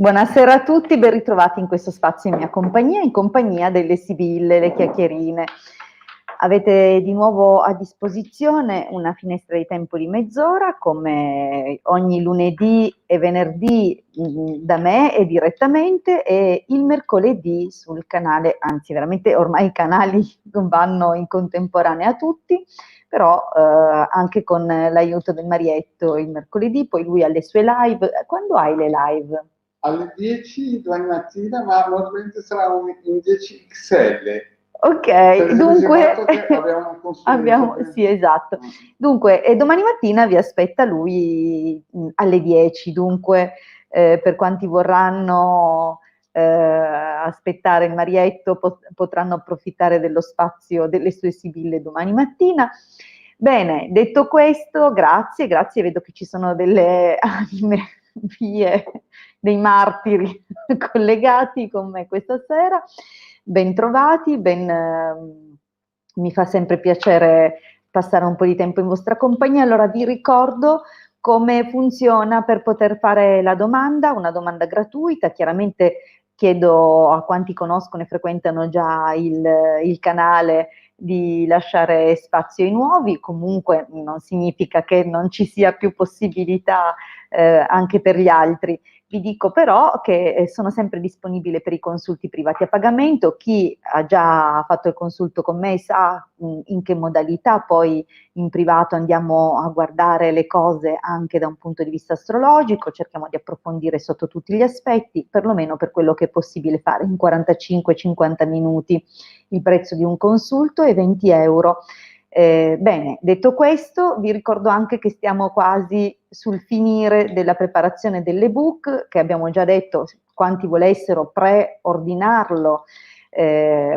Buonasera a tutti, ben ritrovati in questo spazio in compagnia delle Sibille, le chiacchierine. Avete di nuovo a disposizione una finestra di tempo di mezz'ora, come ogni lunedì e venerdì da me e direttamente, e il mercoledì sul canale, anzi veramente ormai i canali vanno in contemporanea a tutti, però anche con l'aiuto del Marietto il mercoledì, poi lui ha le sue live. Quando hai le live? Alle 10 domani mattina, ma normalmente sarà in 10 XL. Ok, dunque sì, esatto. Mm. Dunque, domani mattina vi aspetta lui alle 10, dunque per quanti vorranno aspettare il Marietto potranno approfittare dello spazio delle sue sibille domani mattina. Bene, detto questo, grazie, vedo che ci sono delle anime vie, dei martiri collegati con me questa sera. Bentrovati, mi fa sempre piacere passare un po' di tempo in vostra compagnia. Allora vi ricordo come funziona per poter fare la domanda, una domanda gratuita. Chiaramente chiedo a quanti conoscono e frequentano già il canale di lasciare spazio ai nuovi, comunque non significa che non ci sia più possibilità anche per gli altri. Vi dico però che sono sempre disponibile per i consulti privati a pagamento. Chi ha già fatto il consulto con me sa in che modalità poi in privato andiamo a guardare le cose anche da un punto di vista astrologico, cerchiamo di approfondire sotto tutti gli aspetti, perlomeno per quello che è possibile fare in 45-50 minuti. Il prezzo di un consulto è 20 euro. Bene, detto questo, vi ricordo anche che stiamo quasi sul finire della preparazione dell'ebook, che abbiamo già detto, quanti volessero preordinarlo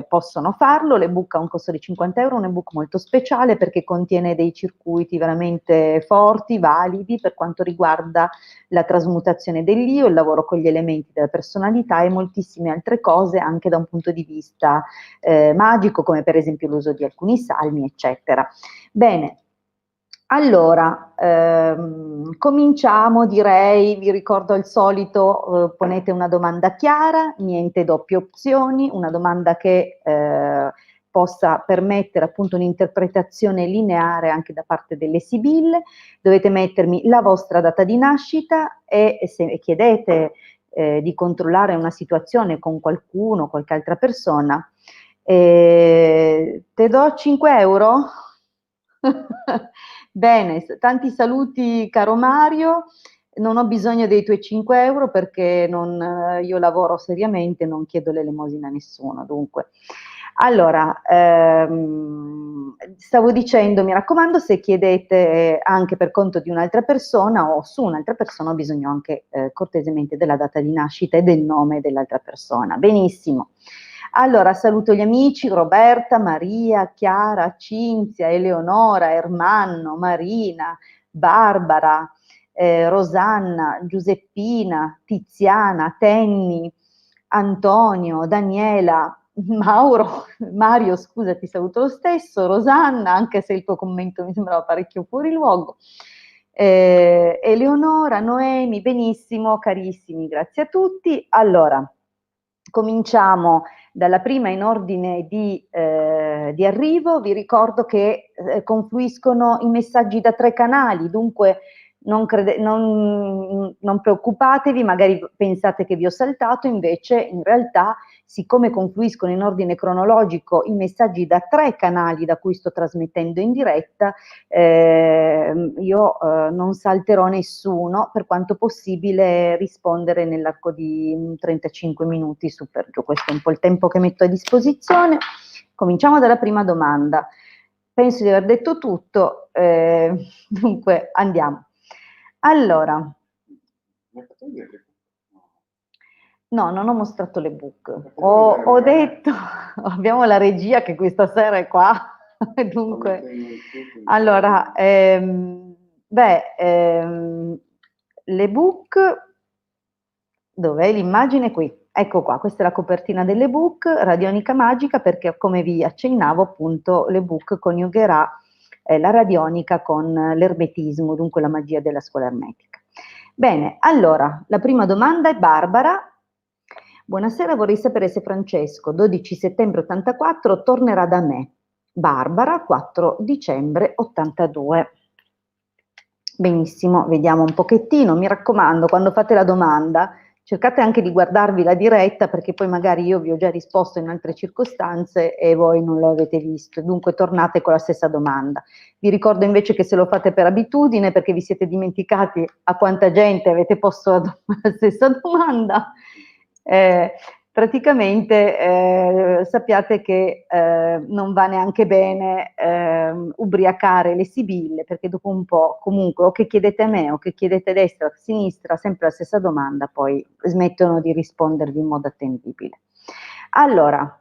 possono farlo. L'ebook ha un costo di 50 euro, un ebook molto speciale perché contiene dei circuiti veramente forti, validi per quanto riguarda la trasmutazione dell'io, il lavoro con gli elementi della personalità e moltissime altre cose anche da un punto di vista magico, come per esempio l'uso di alcuni salmi, eccetera. Bene, allora, cominciamo, direi, vi ricordo al solito, ponete una domanda chiara, niente doppie opzioni, una domanda che possa permettere appunto un'interpretazione lineare anche da parte delle sibille. Dovete mettermi la vostra data di nascita e se chiedete di controllare una situazione con qualcuno, qualche altra persona, te do 5 euro? Bene, tanti saluti caro Mario, non ho bisogno dei tuoi 5 euro perché io lavoro seriamente, non chiedo l'elemosina a nessuno, dunque. Allora, stavo dicendo, mi raccomando, se chiedete anche per conto di un'altra persona o su un'altra persona, ho bisogno anche cortesemente della data di nascita e del nome dell'altra persona. Benissimo. Allora, saluto gli amici Roberta, Maria, Chiara, Cinzia, Eleonora, Ermanno, Marina, Barbara, Rosanna, Giuseppina, Tiziana, Tenni, Antonio, Daniela, Mauro, Mario, scusa, ti saluto lo stesso, Rosanna, anche se il tuo commento mi sembrava parecchio fuori luogo, Eleonora, Noemi, benissimo, carissimi, grazie a tutti. Allora, cominciamo dalla prima in ordine di arrivo. Vi ricordo che confluiscono i messaggi da 3 canali, dunque non preoccupatevi, magari pensate che vi ho saltato, invece in realtà siccome confluiscono in ordine cronologico i messaggi da 3 canali da cui sto trasmettendo in diretta, io non salterò nessuno, per quanto possibile rispondere nell'arco di 35 minuti su per giù. Questo è un po' il tempo che metto a disposizione. Cominciamo dalla prima domanda. Penso di aver detto tutto, dunque andiamo. Allora, no, non ho mostrato le book. Ho detto, abbiamo la regia che questa sera è qua, dunque, allora, le book, dov'è l'immagine? Qui, ecco qua, questa è la copertina delle book, radionica magica, perché come vi accennavo appunto le book coniugherà la radionica con l'ermetismo, dunque la magia della scuola ermetica. Bene, allora, la prima domanda è Barbara. Buonasera, vorrei sapere se Francesco, 12 settembre 84, tornerà da me. Barbara, 4 dicembre 82. Benissimo, vediamo un pochettino. Mi raccomando, quando fate la domanda, cercate anche di guardarvi la diretta, perché poi magari io vi ho già risposto in altre circostanze e voi non lo avete visto. Dunque tornate con la stessa domanda. Vi ricordo invece che se lo fate per abitudine, perché vi siete dimenticati a quanta gente avete posto la stessa domanda, praticamente sappiate che non va neanche bene ubriacare le sibille, perché dopo un po' comunque o che chiedete a me o che chiedete a destra o a sinistra, sempre la stessa domanda, poi smettono di rispondervi in modo attendibile. Allora,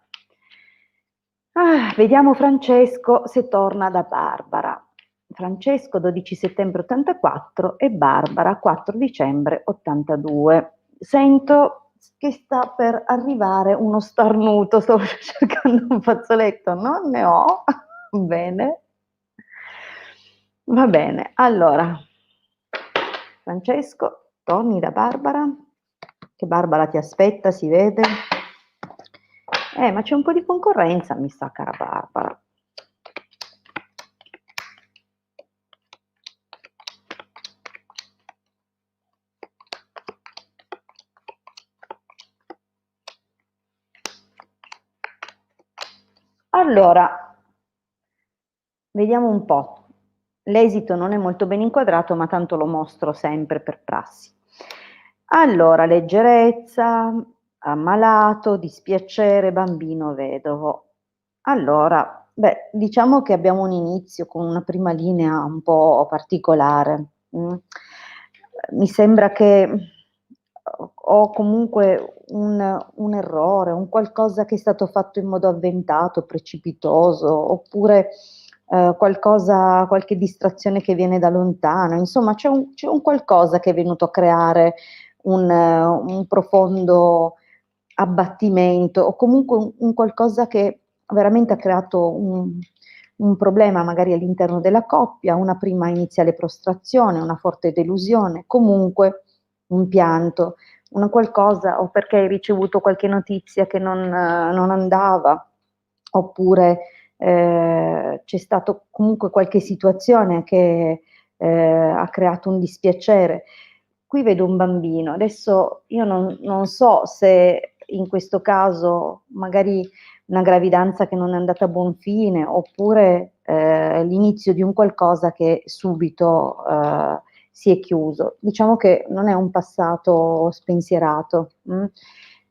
vediamo Francesco se torna da Barbara. Francesco 12 settembre 84 e Barbara 4 dicembre 82. Sento che sta per arrivare uno starnuto, sto cercando un fazzoletto, non ne ho. Bene. Va bene, allora, Francesco, torni da Barbara, che Barbara ti aspetta, si vede. Ma c'è un po' di concorrenza, mi sa, cara Barbara. Allora, vediamo un po'. L'esito non è molto ben inquadrato, ma tanto lo mostro sempre per prassi. Allora, leggerezza, ammalato, dispiacere, bambino vedovo. Allora, beh, diciamo che abbiamo un inizio con una prima linea un po' particolare. Mi sembra che ho comunque un errore, un qualcosa che è stato fatto in modo avventato, precipitoso, oppure qualcosa, qualche distrazione che viene da lontano, insomma c'è un qualcosa che è venuto a creare un profondo abbattimento o comunque un qualcosa che veramente ha creato un problema magari all'interno della coppia, una prima iniziale prostrazione, una forte delusione, comunque un pianto, una qualcosa o perché hai ricevuto qualche notizia che non andava, oppure c'è stato comunque qualche situazione che ha creato un dispiacere. Qui vedo un bambino, adesso io non so se in questo caso magari una gravidanza che non è andata a buon fine, oppure l'inizio di un qualcosa che subito si è chiuso. Diciamo che non è un passato spensierato.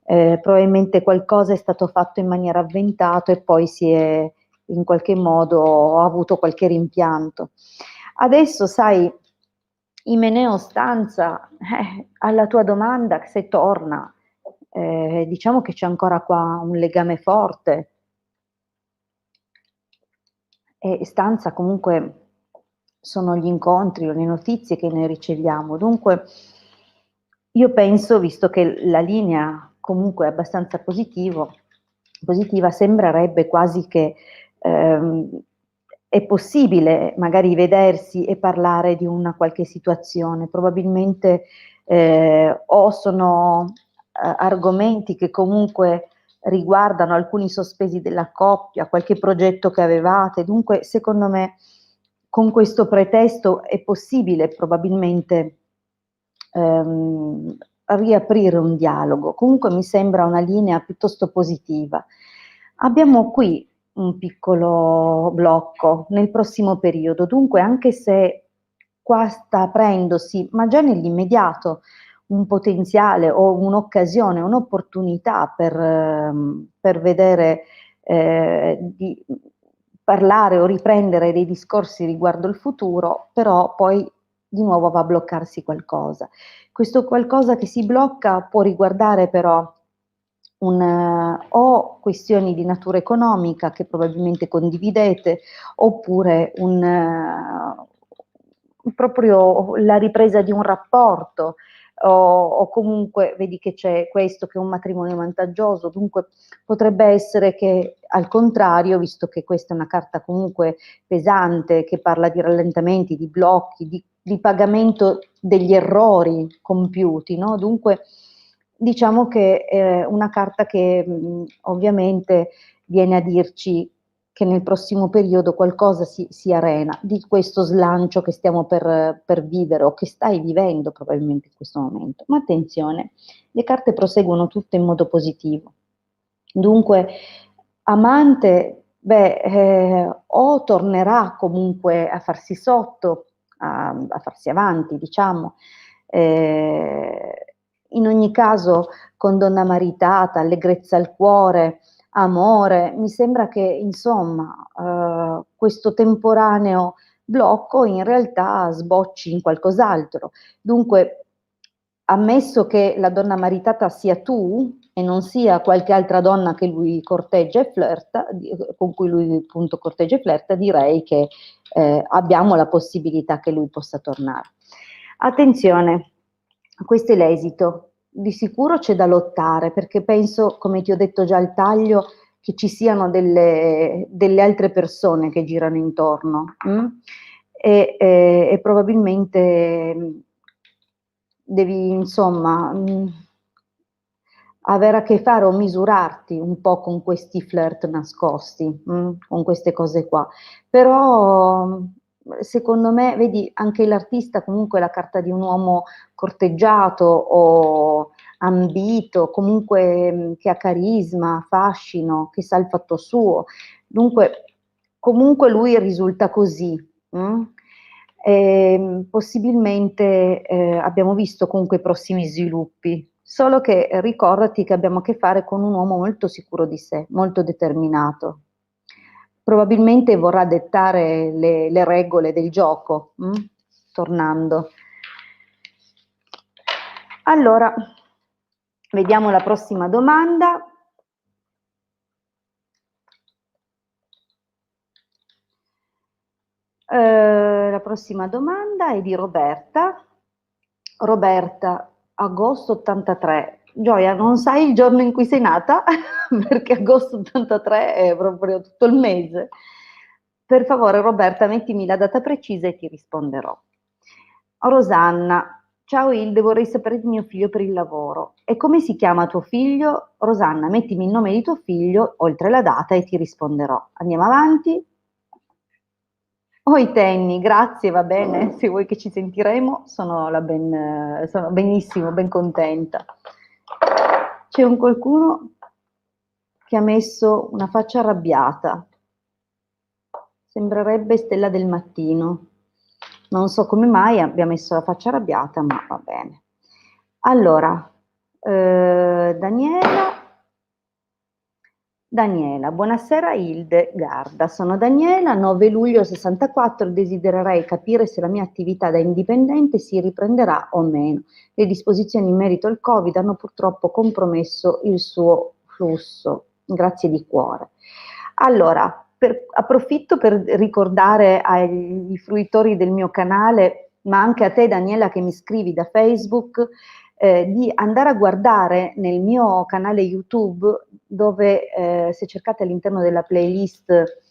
Probabilmente qualcosa è stato fatto in maniera avventata e poi si è in qualche modo avuto qualche rimpianto. Adesso, sai, Imeneo stanza, alla tua domanda, se torna, diciamo che c'è ancora qua un legame forte. E stanza comunque sono gli incontri o le notizie che ne riceviamo. Dunque, io penso, visto che la linea comunque è abbastanza positiva, sembrerebbe quasi che è possibile magari vedersi e parlare di una qualche situazione. Probabilmente o sono argomenti che comunque riguardano alcuni sospesi della coppia, qualche progetto che avevate. Dunque, secondo me, con questo pretesto è possibile probabilmente riaprire un dialogo. Comunque mi sembra una linea piuttosto positiva. Abbiamo qui un piccolo blocco nel prossimo periodo, dunque anche se qua sta aprendosi, ma già nell'immediato, un potenziale o un'occasione, un'opportunità per vedere di parlare o riprendere dei discorsi riguardo il futuro, però poi di nuovo va a bloccarsi qualcosa. Questo qualcosa che si blocca può riguardare però o questioni di natura economica che probabilmente condividete, oppure proprio la ripresa di un rapporto, o comunque vedi che c'è questo che è un matrimonio vantaggioso, dunque potrebbe essere che al contrario, visto che questa è una carta comunque pesante, che parla di rallentamenti, di blocchi, di di pagamento degli errori compiuti, no? Dunque diciamo che è una carta che ovviamente viene a dirci che nel prossimo periodo qualcosa si arena di questo slancio che stiamo per vivere o che stai vivendo probabilmente in questo momento. Ma attenzione, le carte proseguono tutte in modo positivo. Dunque, amante, o tornerà comunque a farsi sotto, a farsi avanti, diciamo, in ogni caso con donna maritata, allegrezza al cuore, amore, mi sembra che insomma questo temporaneo blocco in realtà sbocci in qualcos'altro. Dunque, ammesso che la donna maritata sia tu e non sia qualche altra donna che lui corteggia e flirta, con cui lui appunto corteggia e flirta, direi che abbiamo la possibilità che lui possa tornare. Attenzione, questo è l'esito. Di sicuro c'è da lottare, perché penso, come ti ho detto già al taglio, che ci siano delle altre persone che girano intorno e probabilmente devi, insomma, avere a che fare o misurarti un po' con questi flirt nascosti, con queste cose qua. Però secondo me, vedi, anche l'artista comunque è la carta di un uomo corteggiato o ambito, comunque che ha carisma, fascino, che sa il fatto suo. Dunque, comunque lui risulta così. Possibilmente abbiamo visto comunque i prossimi sviluppi, solo che ricordati che abbiamo a che fare con un uomo molto sicuro di sé, molto determinato. Probabilmente vorrà dettare le regole del gioco, tornando. Allora, vediamo la prossima domanda. La prossima domanda è di Roberta. Roberta, agosto 83. Gioia, non sai il giorno in cui sei nata? Perché agosto 83 è proprio tutto il mese. Per favore, Roberta, mettimi la data precisa e ti risponderò. Rosanna, ciao Hilde, vorrei sapere di mio figlio per il lavoro. E come si chiama tuo figlio? Rosanna, mettimi il nome di tuo figlio, oltre la data, e ti risponderò. Andiamo avanti. Oi Tenny, grazie, va bene, se vuoi che ci sentiremo sono benissimo, ben contenta. C'è un qualcuno che ha messo una faccia arrabbiata, sembrerebbe Stella del Mattino, non so come mai abbia messo la faccia arrabbiata, ma va bene. Allora, Daniela, buonasera Hildegarda, sono Daniela, 9 luglio 64, desidererei capire se la mia attività da indipendente si riprenderà o meno. Le disposizioni in merito al Covid hanno purtroppo compromesso il suo flusso. Grazie di cuore. Allora, approfitto per ricordare agli fruitori del mio canale, ma anche a te Daniela che mi scrivi da Facebook, di andare a guardare nel mio canale YouTube, dove se cercate all'interno della playlist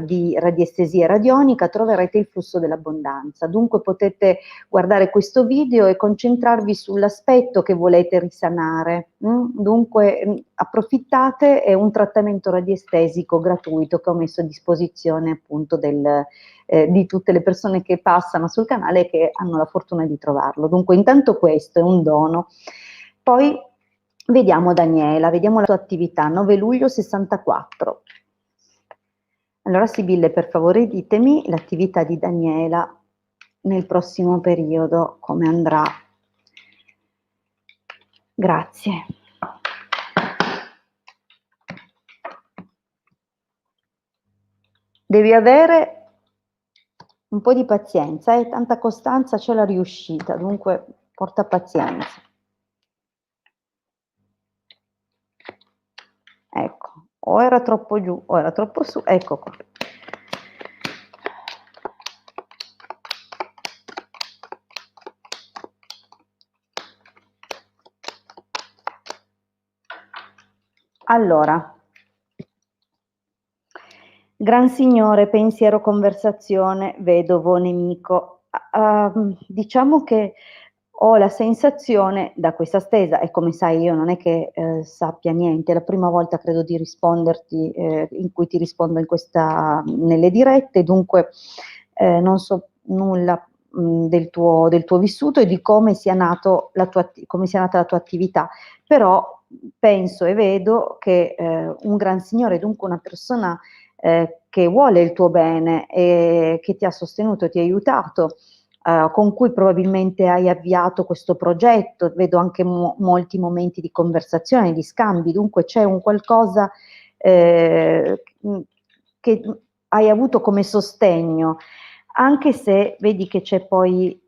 di radiestesia radionica troverete il flusso dell'abbondanza. Dunque potete guardare questo video e concentrarvi sull'aspetto che volete risanare. Dunque approfittate, è un trattamento radiestesico gratuito che ho messo a disposizione appunto di tutte le persone che passano sul canale e che hanno la fortuna di trovarlo. Dunque intanto questo è un dono. Poi vediamo Daniela, vediamo la tua attività, 9 luglio 64. Allora Sibille, per favore ditemi l'attività di Daniela nel prossimo periodo, come andrà. Grazie. Devi avere un po' di pazienza, tanta costanza c'è la riuscita, dunque porta pazienza. Ecco, o era troppo giù o era troppo su, ecco qua. Allora, Gran Signore, pensiero, conversazione, vedovo, nemico. Diciamo che ho la sensazione da questa stesa, e come sai io non è che sappia niente, è la prima volta credo di risponderti, in cui ti rispondo nelle dirette, dunque non so nulla del tuo vissuto e di come sia come sia nata la tua attività, però penso e vedo che un gran signore, dunque una persona che vuole il tuo bene e che ti ha sostenuto, ti ha aiutato, con cui probabilmente hai avviato questo progetto, vedo anche molti momenti di conversazione, di scambi, dunque c'è un qualcosa che hai avuto come sostegno, anche se vedi che c'è poi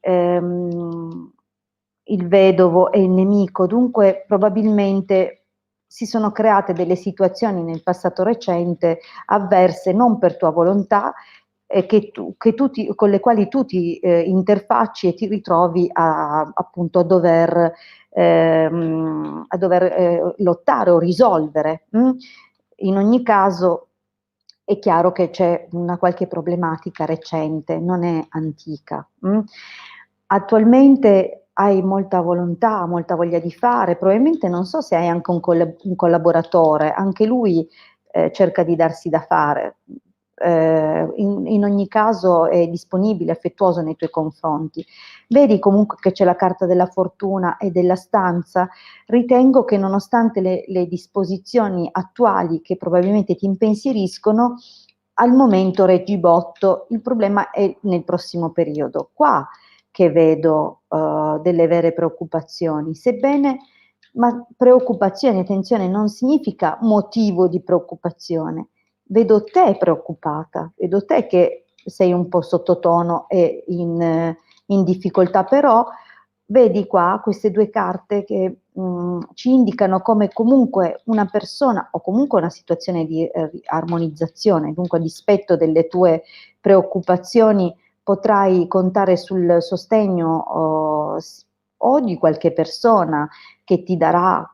il vedovo e il nemico, dunque probabilmente si sono create delle situazioni nel passato recente avverse non per tua volontà, con le quali tu ti interfacci e ti ritrovi appunto a dover lottare o risolvere. In ogni caso è chiaro che c'è una qualche problematica recente, non è antica. Attualmente hai molta volontà, molta voglia di fare, probabilmente non so se hai anche un collaboratore, anche lui cerca di darsi da fare. In ogni caso è disponibile, affettuoso nei tuoi confronti. Vedi comunque che c'è la carta della fortuna e della stanza. Ritengo che nonostante le disposizioni attuali che probabilmente ti impensieriscono, al momento reggi botto, il problema è nel prossimo periodo. Qua che vedo delle vere preoccupazioni, sebbene, ma preoccupazione, attenzione, non significa motivo di preoccupazione. Vedo te preoccupata, vedo te che sei un po' sottotono e in difficoltà, però vedi qua queste due carte che ci indicano come comunque una persona o comunque una situazione di armonizzazione, dunque a dispetto delle tue preoccupazioni potrai contare sul sostegno o di qualche persona che ti darà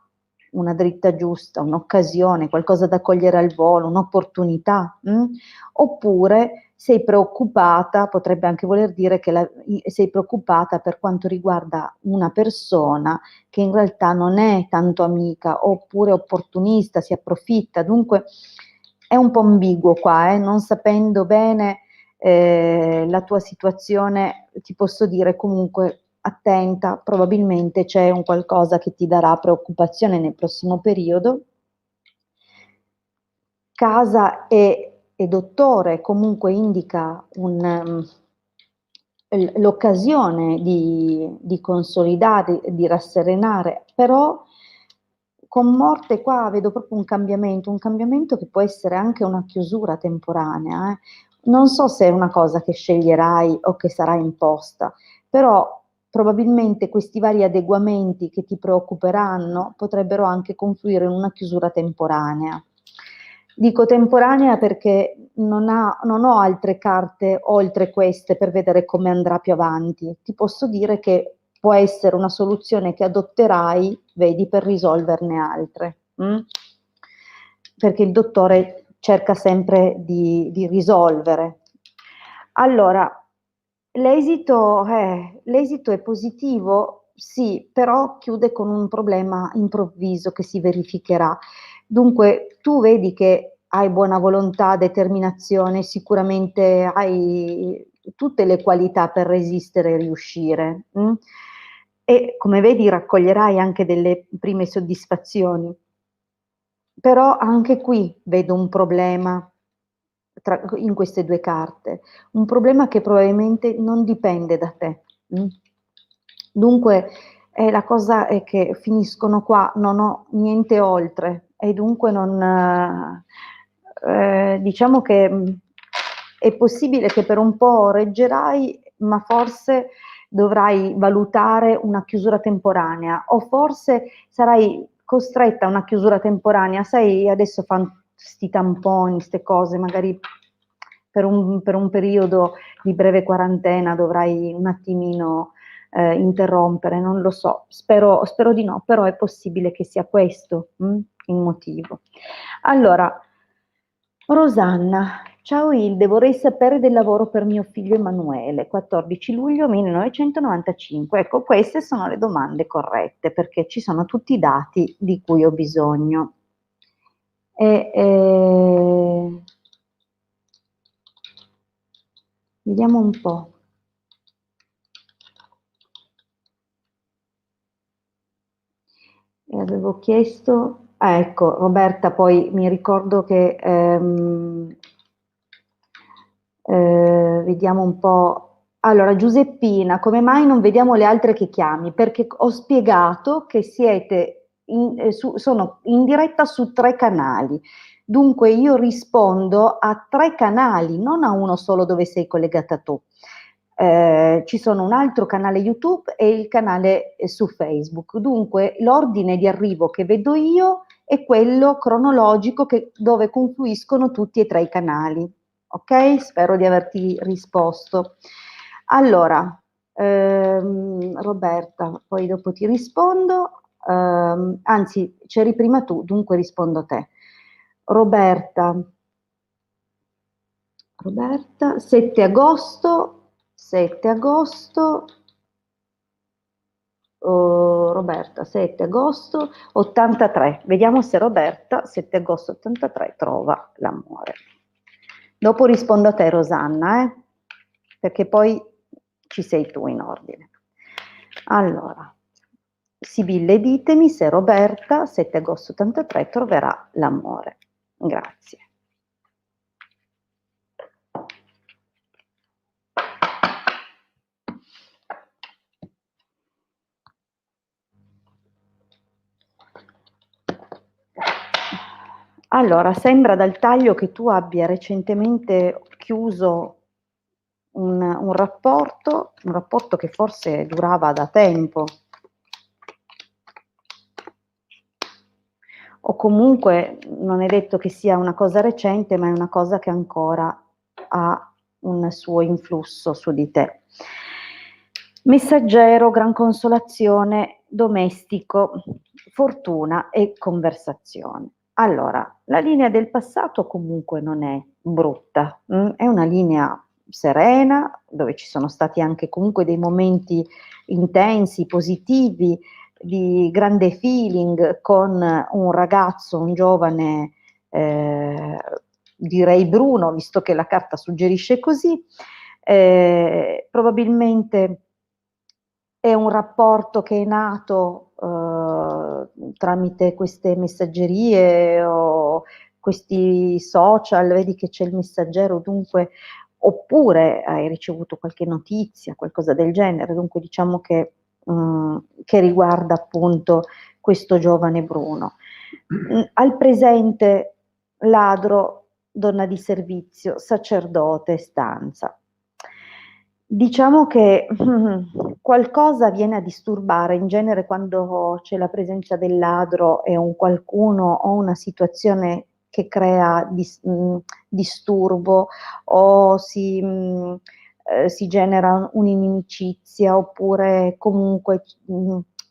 una dritta giusta, un'occasione, qualcosa da cogliere al volo, un'opportunità, oppure sei preoccupata, potrebbe anche voler dire che sei preoccupata per quanto riguarda una persona che in realtà non è tanto amica, oppure opportunista, si approfitta, dunque è un po' ambiguo qua, non sapendo bene la tua situazione, ti posso dire comunque attenta, probabilmente c'è un qualcosa che ti darà preoccupazione nel prossimo periodo. Casa e dottore comunque indica l'occasione di consolidare, di rasserenare, però con morte qua vedo proprio un cambiamento che può essere anche una chiusura temporanea. Non so se è una cosa che sceglierai o che sarà imposta, però probabilmente questi vari adeguamenti che ti preoccuperanno potrebbero anche confluire in una chiusura temporanea. Dico temporanea perché non ho altre carte oltre queste per vedere come andrà più avanti. Ti posso dire che può essere una soluzione che adotterai, vedi, per risolverne altre. Perché il dottore cerca sempre di risolvere. Allora, l'esito è positivo, sì, però chiude con un problema improvviso che si verificherà. Dunque, tu vedi che hai buona volontà, determinazione, sicuramente hai tutte le qualità per resistere e riuscire. E come vedi raccoglierai anche delle prime soddisfazioni. Però anche qui vedo un problema in queste due carte, un problema che probabilmente non dipende da te. Dunque, la cosa è che finiscono qua, non ho niente oltre e dunque non, diciamo che è possibile che per un po' reggerai, ma forse dovrai valutare una chiusura temporanea o forse sarai costretta a una chiusura temporanea, sai, adesso fanno sti tamponi, ste cose, magari per un periodo di breve quarantena dovrai un attimino interrompere, non lo so, spero di no, però è possibile che sia questo il motivo. Allora, Rosanna, Ciao Ilde, vorrei sapere del lavoro per mio figlio Emanuele, 14 luglio 1995. Ecco, queste sono le domande corrette perché ci sono tutti i dati di cui ho bisogno. Vediamo un po'. Avevo chiesto, ecco, Roberta, poi mi ricordo che vediamo un po'. Allora, Giuseppina, come mai non vediamo le altre che chiami? Perché ho spiegato che sono in diretta su 3 canali. Dunque io rispondo a 3 canali, non a uno solo dove sei collegata tu. Ci sono un altro canale YouTube e il canale su Facebook. Dunque l'ordine di arrivo che vedo io è quello cronologico dove confluiscono tutti e 3 i canali. Ok? Spero di averti risposto. Allora, Roberta, poi dopo ti rispondo, anzi, c'eri prima tu, dunque rispondo a te. Roberta, 7 agosto, 7 agosto, Roberta, 7 agosto 83. Vediamo se Roberta, 7 agosto 83, trova l'amore. Dopo rispondo a te, Rosanna, perché poi ci sei tu in ordine. Allora, Sibille, ditemi se Roberta, 7 agosto 83, troverà l'amore. Grazie. Allora, sembra dal taglio che tu abbia recentemente chiuso un rapporto che forse durava da tempo, o comunque non è detto che sia una cosa recente, ma è una cosa che ancora ha un suo influsso su di te. Messaggero, gran consolazione, domestico, fortuna e conversazione. Allora, la linea del passato comunque non è brutta, è una linea serena, dove ci sono stati anche comunque dei momenti intensi, positivi, di grande feeling con un ragazzo, un giovane, direi Bruno, visto che la carta suggerisce così. Probabilmente è un rapporto che è nato tramite queste messaggerie o questi social, vedi che c'è il messaggero, dunque, oppure hai ricevuto qualche notizia, qualcosa del genere, dunque diciamo che riguarda appunto questo giovane Bruno. Al presente ladro, donna di servizio, sacerdote, stanza. Diciamo che qualcosa viene a disturbare, in genere quando c'è la presenza del ladro e un qualcuno o una situazione che crea disturbo o si genera un'inimicizia oppure comunque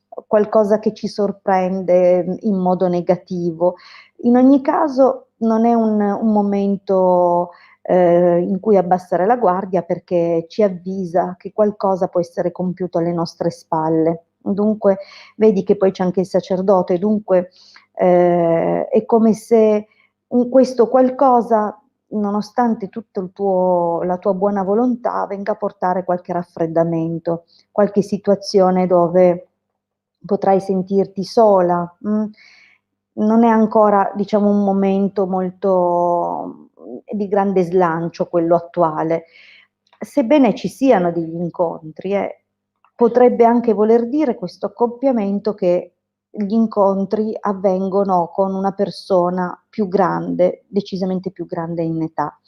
qualcosa che ci sorprende in modo negativo. In ogni caso non è un momento in cui abbassare la guardia perché ci avvisa che qualcosa può essere compiuto alle nostre spalle. Dunque, vedi che poi c'è anche il sacerdote, dunque è come se questo qualcosa, nonostante tutta la tua buona volontà, venga a portare qualche raffreddamento, qualche situazione dove potrai sentirti sola. Non è ancora, diciamo, un momento molto di grande slancio quello attuale. Sebbene ci siano degli incontri, potrebbe anche voler dire questo accoppiamento che gli incontri avvengono con una persona più grande, decisamente più grande in età.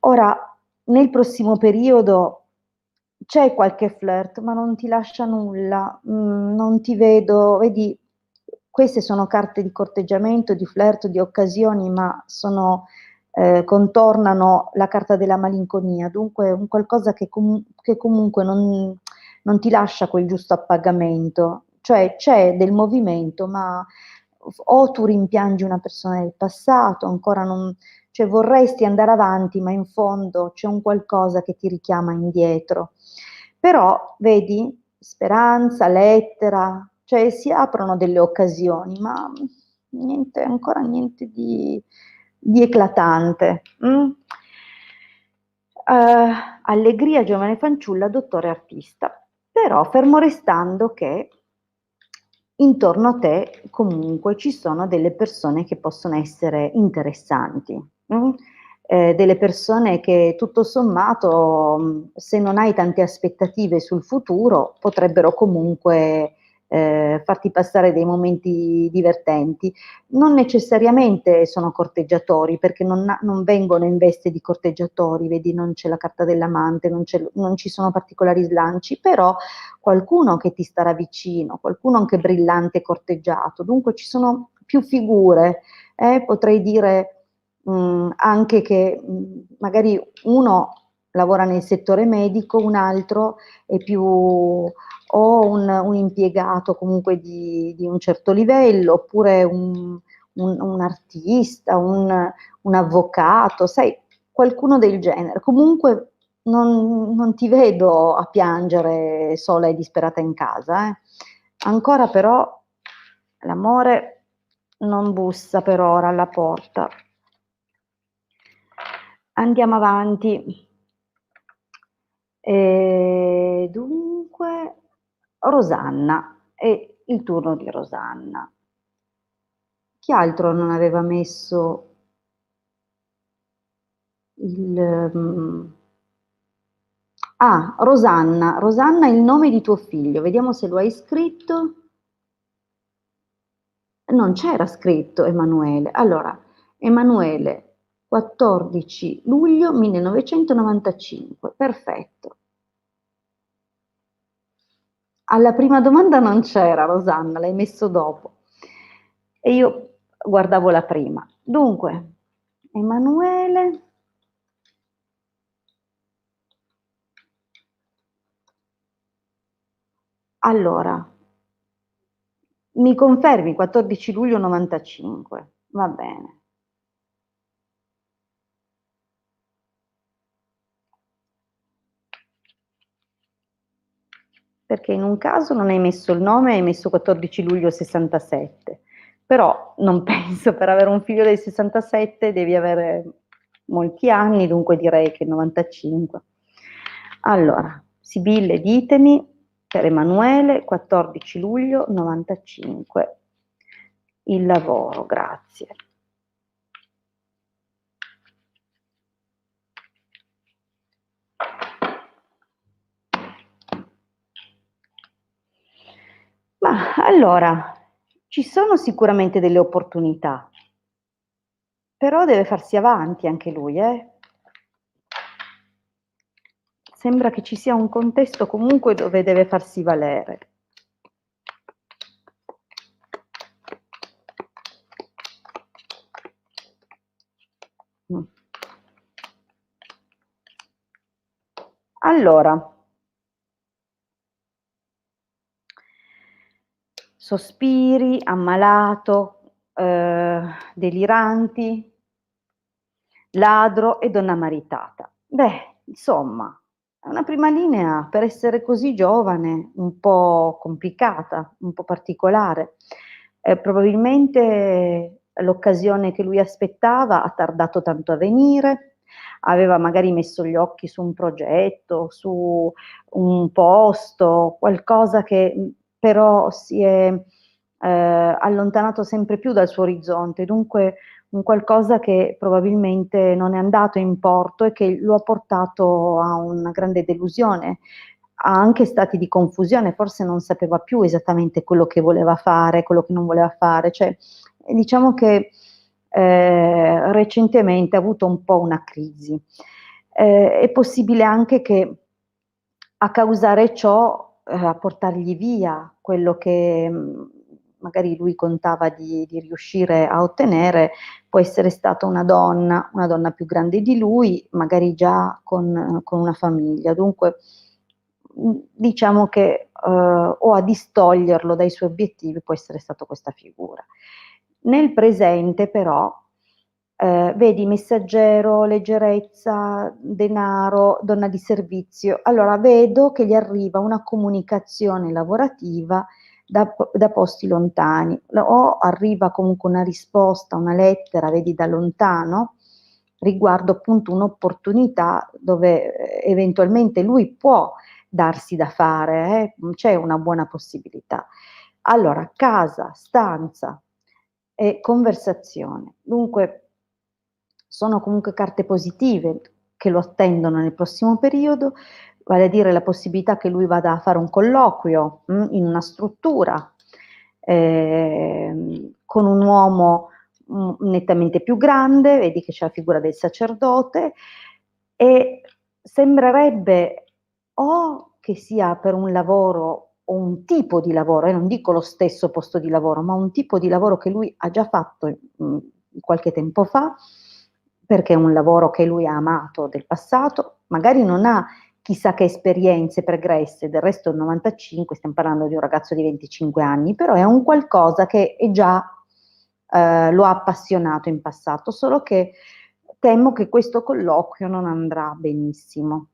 Ora, nel prossimo periodo c'è qualche flirt, ma non ti lascia nulla, non ti vedo, vedi, queste sono carte di corteggiamento, di flirt, di occasioni, ma contornano la carta della malinconia, dunque un qualcosa che comunque non ti lascia quel giusto appagamento, cioè c'è del movimento, ma o tu rimpiangi una persona del passato, ancora non, cioè vorresti andare avanti, ma in fondo c'è un qualcosa che ti richiama indietro. Però, vedi, speranza, lettera, cioè si aprono delle occasioni, ma niente, ancora niente di eclatante. Allegria, giovane fanciulla, dottore artista. Però fermo restando che intorno a te comunque ci sono delle persone che possono essere interessanti, delle persone che tutto sommato, se non hai tante aspettative sul futuro, potrebbero comunque farti passare dei momenti divertenti. Non necessariamente sono corteggiatori, perché non vengono in veste di corteggiatori, vedi, non c'è la carta dell'amante, non ci sono particolari slanci, però qualcuno che ti starà vicino, qualcuno anche brillante corteggiato, dunque ci sono più figure, potrei dire anche che magari uno lavora nel settore medico, un altro è più o un impiegato comunque di un certo livello, oppure un artista, un avvocato, sai, qualcuno del genere. Comunque non ti vedo a piangere sola e disperata in casa. Ancora però l'amore non bussa per ora alla porta. Andiamo avanti. Dunque, Rosanna, è il turno di Rosanna. Chi altro non aveva messo il... Rosanna. Rosanna è il nome di tuo figlio. Vediamo se lo hai scritto. Non c'era scritto Emanuele. Allora, Emanuele, 14 luglio 1995. Perfetto. Alla prima domanda non c'era, Rosanna, l'hai messo dopo. E io guardavo la prima. Dunque, Emanuele... Allora, mi confermi 14 luglio 95? Va bene. Perché in un caso non hai messo il nome, hai messo 14 luglio 67, però non penso, per avere un figlio del 67 devi avere molti anni, dunque direi che 95. Allora, Sibille, ditemi, per Emanuele, 14 luglio 95, il lavoro, grazie. Ma allora, ci sono sicuramente delle opportunità, però deve farsi avanti anche lui, Sembra che ci sia un contesto comunque dove deve farsi valere. Allora, sospiri, ammalato, deliranti, ladro e donna maritata. Beh, insomma, è una prima linea per essere così giovane, un po' complicata, un po' particolare. Probabilmente l'occasione che lui aspettava ha tardato tanto a venire, aveva magari messo gli occhi su un progetto, su un posto, qualcosa che però si è allontanato sempre più dal suo orizzonte, dunque un qualcosa che probabilmente non è andato in porto e che lo ha portato a una grande delusione, ha anche stati di confusione, forse non sapeva più esattamente quello che voleva fare, quello che non voleva fare, cioè diciamo che recentemente ha avuto un po' una crisi. È possibile anche che a causare ciò, a portargli via quello che magari lui contava di riuscire a ottenere, può essere stata una donna più grande di lui, magari già con una famiglia. Dunque, diciamo che o a distoglierlo dai suoi obiettivi può essere stata questa figura. Nel presente, però, vedi messaggero, leggerezza, denaro, donna di servizio. Allora vedo che gli arriva una comunicazione lavorativa da posti lontani, o arriva comunque una risposta, una lettera, vedi da lontano, riguardo appunto un'opportunità dove eventualmente lui può darsi da fare, c'è una buona possibilità. Allora, casa, stanza e conversazione. Dunque, sono comunque carte positive che lo attendono nel prossimo periodo, vale a dire la possibilità che lui vada a fare un colloquio in una struttura con un uomo nettamente più grande, vedi che c'è la figura del sacerdote e sembrerebbe o che sia per un lavoro o un tipo di lavoro, non dico lo stesso posto di lavoro, ma un tipo di lavoro che lui ha già fatto qualche tempo fa, perché è un lavoro che lui ha amato del passato, magari non ha chissà che esperienze pregresse, del resto il 95, stiamo parlando di un ragazzo di 25 anni, però è un qualcosa che è già lo ha appassionato in passato, solo che temo che questo colloquio non andrà benissimo.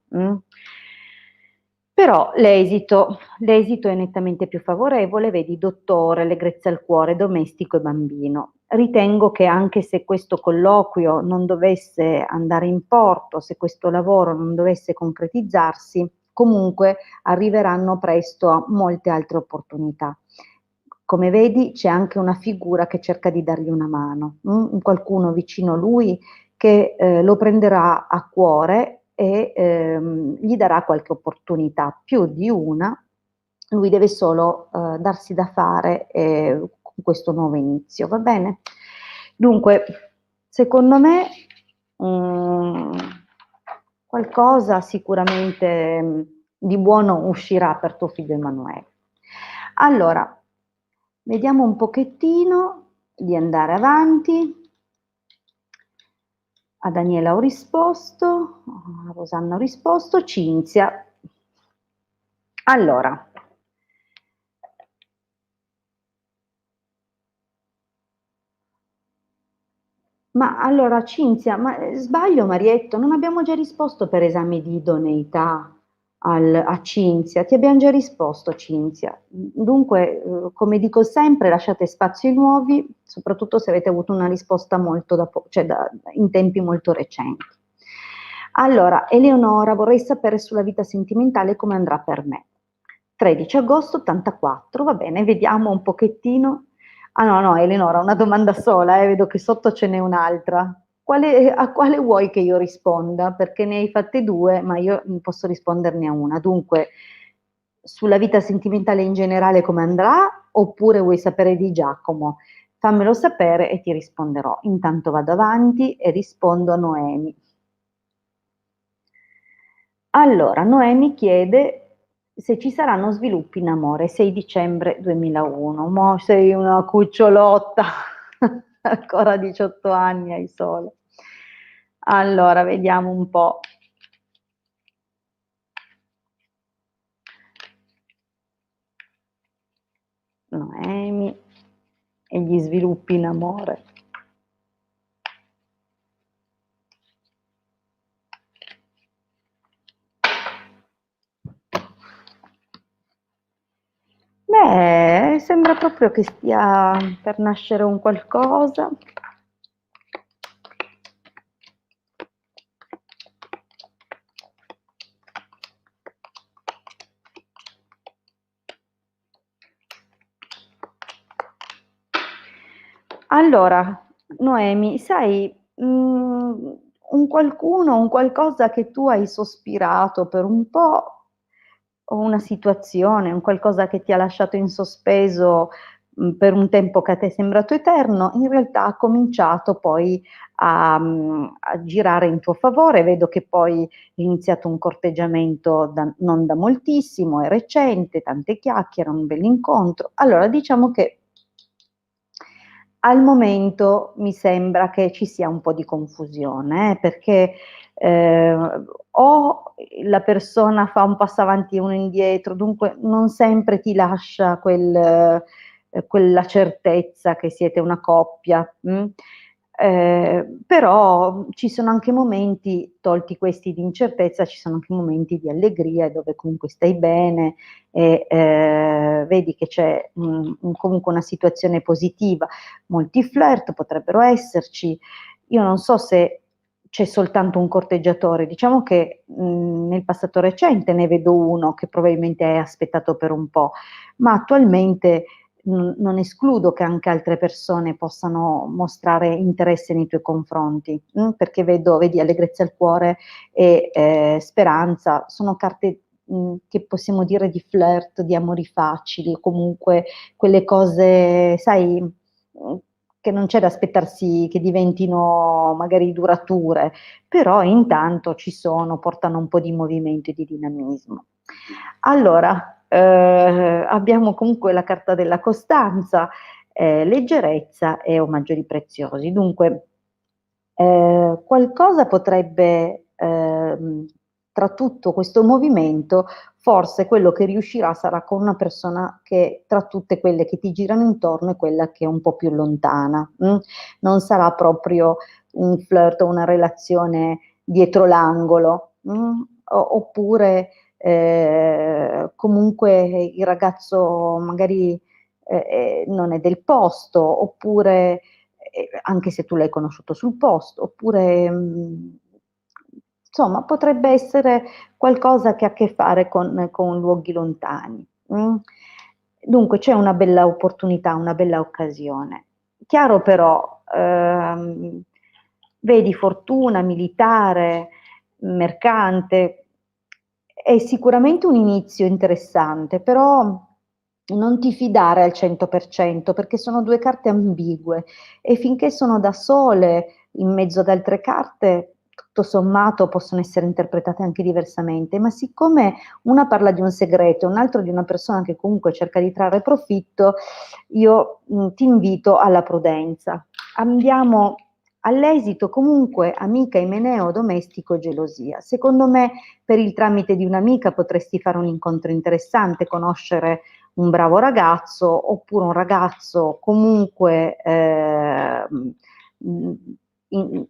Però l'esito è nettamente più favorevole, vedi dottore, allegrezza al cuore, domestico e bambino. Ritengo che anche se questo colloquio non dovesse andare in porto, se questo lavoro non dovesse concretizzarsi, comunque arriveranno presto molte altre opportunità. Come vedi c'è anche una figura che cerca di dargli una mano, qualcuno vicino a lui che lo prenderà a cuore e gli darà qualche opportunità, più di una, lui deve solo darsi da fare con questo nuovo inizio, va bene? Dunque, secondo me qualcosa sicuramente di buono uscirà per tuo figlio Emanuele. Allora, vediamo un pochettino di andare avanti. A Daniela ho risposto, a Rosanna ho risposto, Cinzia. Allora, ma allora Cinzia, ma sbaglio Marietto, non abbiamo già risposto per esami di idoneità a Cinzia, ti abbiamo già risposto Cinzia. Dunque, come dico sempre, lasciate spazio ai nuovi, soprattutto se avete avuto una risposta molto in tempi molto recenti. Allora, Eleonora, vorrei sapere sulla vita sentimentale come andrà per me. 13 agosto 84, va bene, vediamo un pochettino. Ah no, no, Eleonora, una domanda sola, vedo che sotto ce n'è un'altra. A quale vuoi che io risponda? Perché ne hai fatte due, ma io posso risponderne a una. Dunque, sulla vita sentimentale in generale come andrà, oppure vuoi sapere di Giacomo? Fammelo sapere e ti risponderò. Intanto vado avanti e rispondo a Noemi. Allora, Noemi chiede se ci saranno sviluppi in amore, 6 dicembre 2001. Mo sei una cucciolotta, ancora 18 anni hai solo. Allora, vediamo un po'. Noemi e gli sviluppi in amore. Beh, sembra proprio che stia per nascere un qualcosa. Allora, Noemi, sai, un qualcuno, un qualcosa che tu hai sospirato per un po', o una situazione, un qualcosa che ti ha lasciato in sospeso per un tempo che a te è sembrato eterno, in realtà ha cominciato poi a girare in tuo favore. Vedo che poi è iniziato un corteggiamento non da moltissimo, è recente, tante chiacchiere, un bell'incontro. Allora, diciamo che al momento mi sembra che ci sia un po' di confusione, perché o la persona fa un passo avanti e uno indietro, dunque non sempre ti lascia quella certezza che siete una coppia. Però ci sono anche momenti, tolti questi di incertezza, ci sono anche momenti di allegria dove comunque stai bene e vedi che c'è comunque una situazione positiva. Molti flirt potrebbero esserci, io non so se c'è soltanto un corteggiatore, diciamo che nel passato recente ne vedo uno che probabilmente hai aspettato per un po', ma attualmente non escludo che anche altre persone possano mostrare interesse nei tuoi confronti, perché vedi allegrezza al cuore e speranza, sono carte che possiamo dire di flirt, di amori facili, o comunque quelle cose, sai, che non c'è da aspettarsi che diventino magari durature, però intanto ci sono, portano un po' di movimento e di dinamismo. Allora, abbiamo comunque la carta della costanza, leggerezza e omaggiori preziosi. Dunque, qualcosa potrebbe, tra tutto questo movimento, forse quello che riuscirà sarà con una persona che tra tutte quelle che ti girano intorno è quella che è un po' più lontana. Non sarà proprio un flirt o una relazione dietro l'angolo, oppure comunque il ragazzo magari non è del posto, oppure anche se tu l'hai conosciuto sul posto, oppure insomma potrebbe essere qualcosa che ha a che fare con luoghi lontani. Dunque c'è una bella opportunità, una bella occasione. Chiaro però, vedi fortuna, militare, mercante, è sicuramente un inizio interessante, però non ti fidare al 100% perché sono due carte ambigue e finché sono da sole in mezzo ad altre carte, tutto sommato possono essere interpretate anche diversamente, ma siccome una parla di un segreto e un altro di una persona che comunque cerca di trarre profitto, io ti invito alla prudenza. Andiamo all'esito comunque amica, imeneo, domestico, gelosia. Secondo me per il tramite di un'amica potresti fare un incontro interessante, conoscere un bravo ragazzo oppure un ragazzo comunque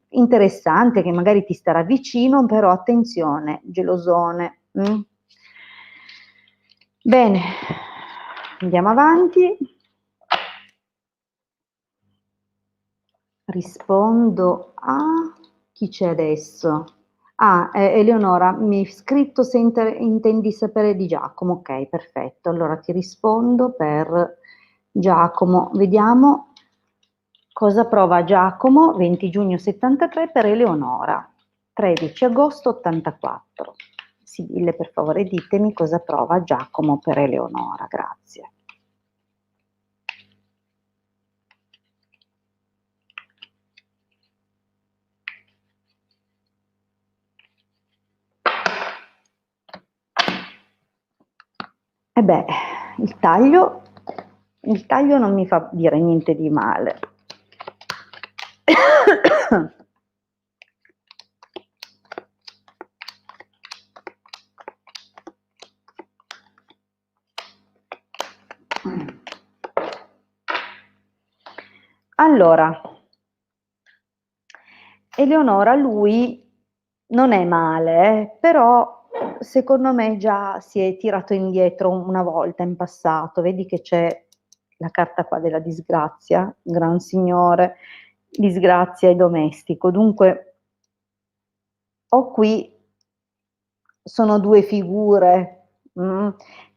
interessante che magari ti starà vicino, però attenzione, gelosone. Bene, andiamo avanti. Rispondo a chi c'è adesso? Eleonora, mi hai scritto se intendi sapere di Giacomo. Ok, perfetto. Allora ti rispondo per Giacomo. Vediamo cosa prova Giacomo, 20 giugno 73 per Eleonora, 13 agosto 84. Sibille, per favore, ditemi cosa prova Giacomo per Eleonora. Grazie. E beh, il taglio non mi fa dire niente di male. Allora, Eleonora, lui non è male, però secondo me già si è tirato indietro una volta in passato. Vedi che c'è la carta qua della disgrazia, gran signore, disgrazia e domestico. Dunque, ho qui sono due figure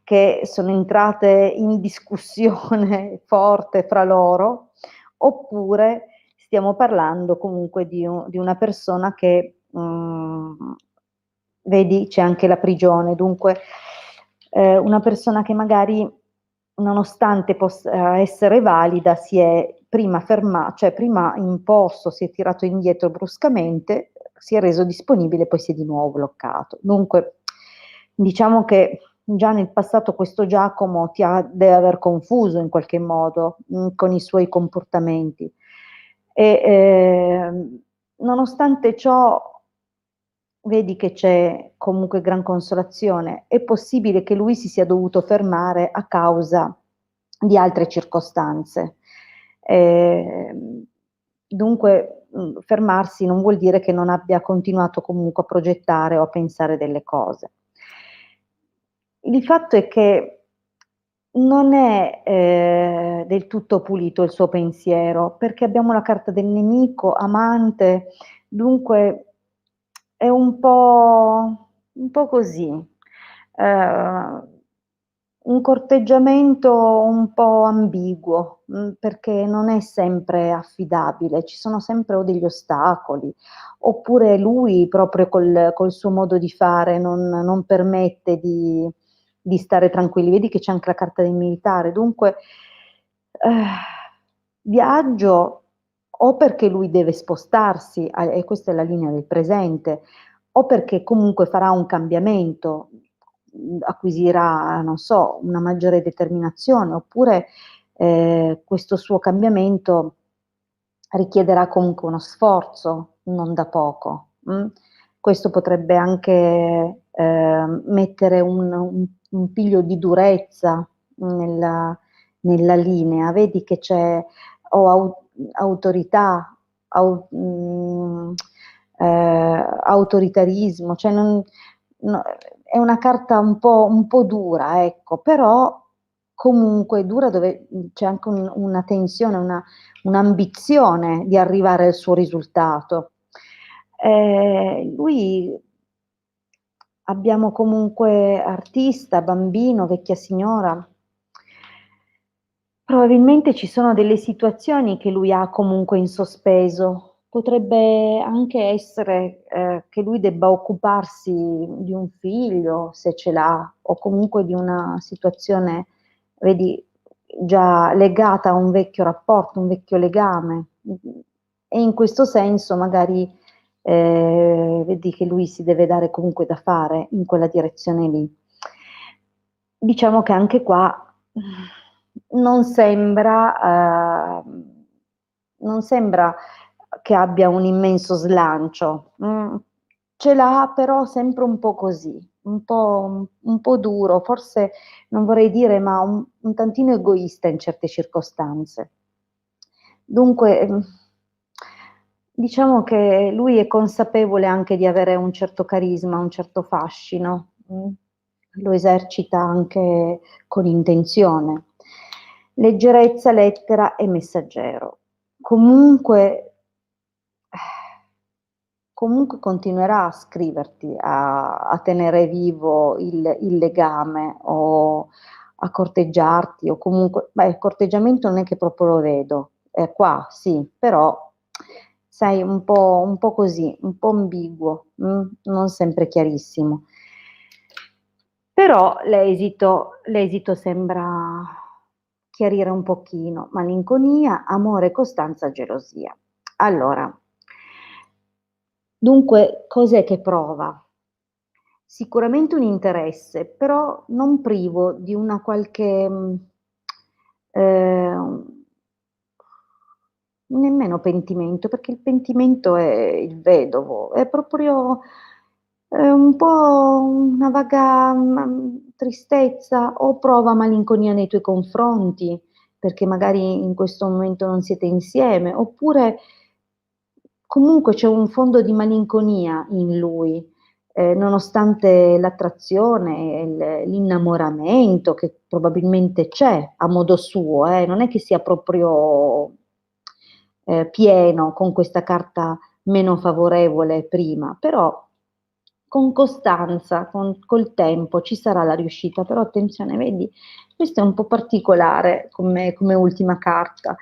che sono entrate in discussione forte fra loro, oppure stiamo parlando comunque di una persona che, vedi, c'è anche la prigione, dunque una persona che magari, nonostante possa essere valida, si è prima fermata, cioè prima imposto, si è tirato indietro bruscamente, si è reso disponibile e poi si è di nuovo bloccato. Dunque, diciamo che già nel passato questo Giacomo deve aver confuso in qualche modo con i suoi comportamenti. E nonostante ciò, vedi che c'è comunque gran consolazione. È possibile che lui si sia dovuto fermare a causa di altre circostanze. Dunque, fermarsi non vuol dire che non abbia continuato comunque a progettare o a pensare delle cose. Il fatto è che non è del tutto pulito il suo pensiero, perché abbiamo la carta del nemico, amante, dunque è un po' così. Un corteggiamento un po' ambiguo, perché non è sempre affidabile, ci sono sempre o degli ostacoli, oppure lui proprio col suo modo di fare non permette di stare tranquilli. Vedi che c'è anche la carta del militare, dunque viaggio o perché lui deve spostarsi, e questa è la linea del presente, o perché comunque farà un cambiamento, acquisirà, non so, una maggiore determinazione, oppure questo suo cambiamento richiederà comunque uno sforzo, non da poco. Questo potrebbe anche mettere un piglio di durezza nella linea. Vedi che c'è autorità, autoritarismo, cioè no, è una carta un po' dura, ecco, però comunque dura dove c'è anche una tensione, un'ambizione di arrivare al suo risultato. Lui abbiamo comunque artista, bambino, vecchia signora. Probabilmente ci sono delle situazioni che lui ha comunque in sospeso. Potrebbe anche essere che lui debba occuparsi di un figlio, se ce l'ha, o comunque di una situazione, vedi, già legata a un vecchio rapporto, un vecchio legame. E in questo senso magari vedi che lui si deve dare comunque da fare in quella direzione lì. Diciamo che anche qua non sembra che abbia un immenso slancio. Ce l'ha, però sempre un po' così, un po' duro, forse non vorrei dire, ma un tantino egoista in certe circostanze. Dunque, diciamo che lui è consapevole anche di avere un certo carisma, un certo fascino, lo esercita anche con intenzione. Leggerezza, lettera e messaggero. Comunque, comunque continuerà a scriverti, a tenere vivo il legame o a corteggiarti o comunque, beh, il corteggiamento non è che proprio lo vedo, è qua sì, però sai, un po' così, un po' ambiguo, non sempre chiarissimo. Però l'esito sembra chiarire un pochino: malinconia, amore, costanza, gelosia. Allora, dunque, cos'è che prova? Sicuramente un interesse, però non privo di una qualche, nemmeno pentimento, perché il pentimento è il vedovo, è proprio un po' una vaga tristezza, o prova malinconia nei tuoi confronti, perché magari in questo momento non siete insieme, oppure comunque c'è un fondo di malinconia in lui, nonostante l'attrazione, l'innamoramento che probabilmente c'è a modo suo, non è che sia proprio pieno con questa carta meno favorevole prima, però con costanza, col tempo ci sarà la riuscita, però attenzione, vedi, questo è un po' particolare come ultima carta,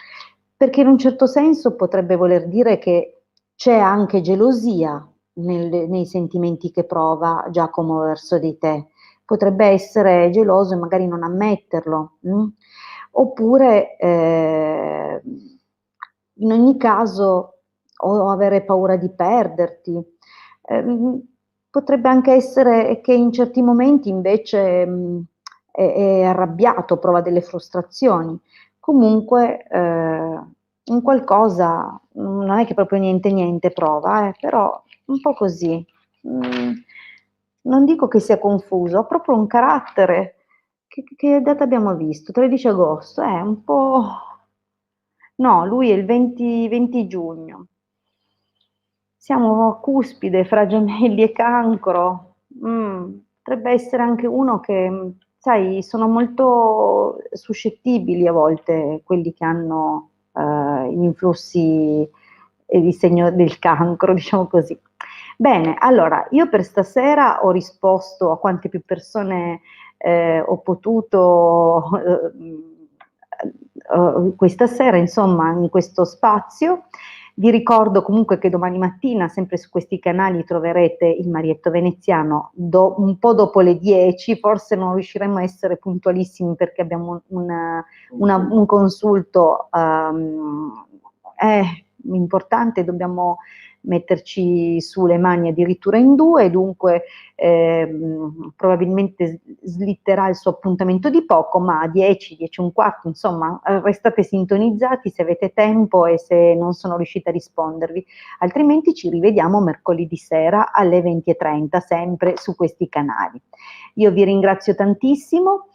perché in un certo senso potrebbe voler dire che c'è anche gelosia nei sentimenti che prova Giacomo verso di te. Potrebbe essere geloso e magari non ammetterlo, oppure in ogni caso o avere paura di perderti. Ehm, Potrebbe anche essere che in certi momenti invece è arrabbiato, prova delle frustrazioni. Comunque in qualcosa non è che proprio niente niente prova, però un po' così. Mm, Non dico che sia confuso, ha proprio un carattere. Che data abbiamo visto? 13 agosto, un po'. No, lui è il 20 giugno. siamo a cuspide fra gemelli e cancro. Potrebbe essere anche uno che, sai, sono molto suscettibili a volte quelli che hanno gli influssi e di segno del cancro, diciamo così. Bene, allora, io per stasera ho risposto a quante più persone ho potuto questa sera, insomma, in questo spazio. Vi ricordo comunque che domani mattina, sempre su questi canali, troverete il Marietto Veneziano un po' dopo le 10, forse non riusciremo a essere puntualissimi perché abbiamo un consulto importante, dobbiamo metterci su le mani addirittura in due, dunque probabilmente slitterà il suo appuntamento di poco, ma a 10, 10 e un quarto, insomma, restate sintonizzati se avete tempo e se non sono riuscita a rispondervi, altrimenti ci rivediamo mercoledì sera alle 20:30, sempre su questi canali. Io vi ringrazio tantissimo.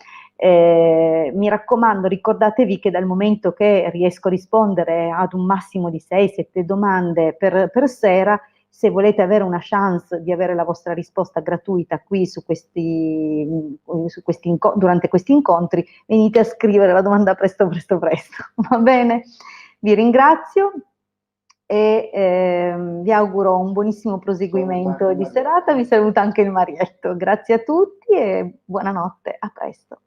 Mi raccomando, ricordatevi che dal momento che riesco a rispondere ad un massimo di 6-7 domande per sera, se volete avere una chance di avere la vostra risposta gratuita qui durante questi incontri, venite a scrivere la domanda presto, presto, presto. Va bene? Vi ringrazio e vi auguro un buonissimo proseguimento di serata. Vi saluta anche il Marietto. Grazie a tutti e buonanotte, a presto.